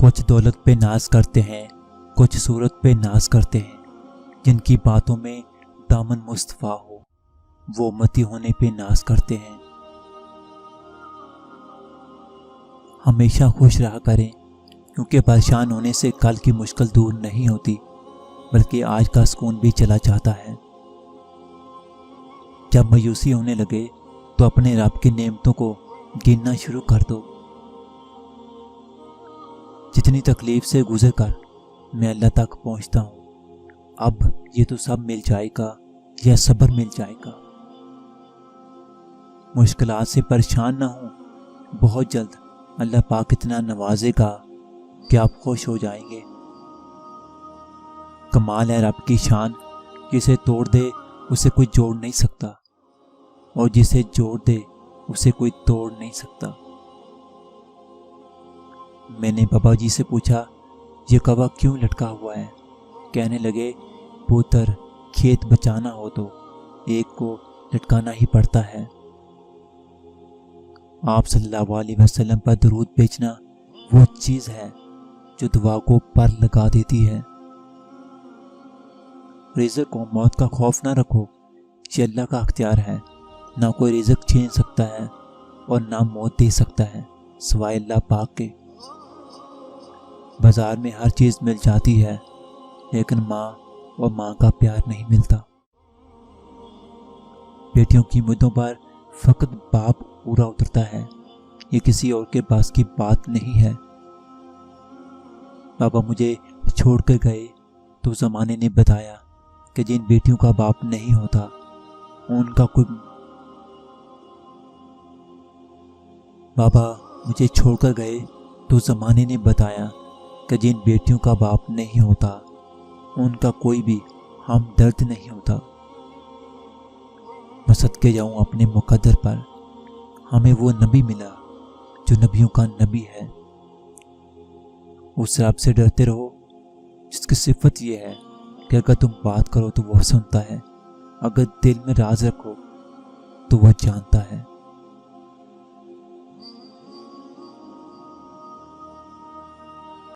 کچھ دولت پہ ناز کرتے ہیں، کچھ صورت پہ ناز کرتے ہیں، جن کی باتوں میں دامن مصطفیٰ ہو وہ امتی ہونے پہ ناز کرتے ہیں۔ ہمیشہ خوش رہا کریں، کیونکہ پریشان ہونے سے کل کی مشکل دور نہیں ہوتی، بلکہ آج کا سکون بھی چلا جاتا ہے۔ جب مایوسی ہونے لگے تو اپنے رب کی نعمتوں کو گننا شروع کر دو۔ جتنی تکلیف سے گزر کر میں اللہ تک پہنچتا ہوں، اب یہ تو سب مل جائے گا یا صبر مل جائے گا۔ مشکلات سے پریشان نہ ہوں، بہت جلد اللہ پاک اتنا نوازے گا کہ آپ خوش ہو جائیں گے۔ کمال ہے رب کی شان، جسے توڑ دے اسے کوئی جوڑ نہیں سکتا، اور جسے جوڑ دے اسے کوئی توڑ نہیں سکتا۔ میں نے بابا جی سے پوچھا، یہ کوا کیوں لٹکا ہوا ہے؟ کہنے لگے، پوتر کھیت بچانا ہو تو ایک کو لٹکانا ہی پڑتا ہے۔ آپ صلی اللہ علیہ وسلم پر درود بھیجنا وہ چیز ہے جو دعا کو پر لگا دیتی ہے۔ رزق کو موت کا خوف نہ رکھو، یہ اللہ کا اختیار ہے، نہ کوئی رزق چھین سکتا ہے اور نہ موت دے سکتا ہے سوائے اللہ پاک کے۔ بازار میں ہر چیز مل جاتی ہے، لیکن ماں اور ماں کا پیار نہیں ملتا۔ بیٹیوں کی مدوں پر فقط باپ پورا اترتا ہے، یہ کسی اور کے پاس کی بات نہیں ہے۔ بابا مجھے چھوڑ کر گئے تو زمانے نے بتایا کہ جن بیٹیوں کا باپ نہیں ہوتا ان کا کوئی بابا مجھے چھوڑ کر گئے تو زمانے نے بتایا کہ جن بیٹیوں کا باپ نہیں ہوتا ان کا کوئی بھی ہمدرد نہیں ہوتا۔ میں صدقے جاؤں اپنے مقدر پر، ہمیں وہ نبی ملا جو نبیوں کا نبی ہے۔ اس رب سے ڈرتے رہو جس کی صفت یہ ہے کہ اگر تم بات کرو تو وہ سنتا ہے، اگر دل میں راز رکھو تو وہ جانتا ہے۔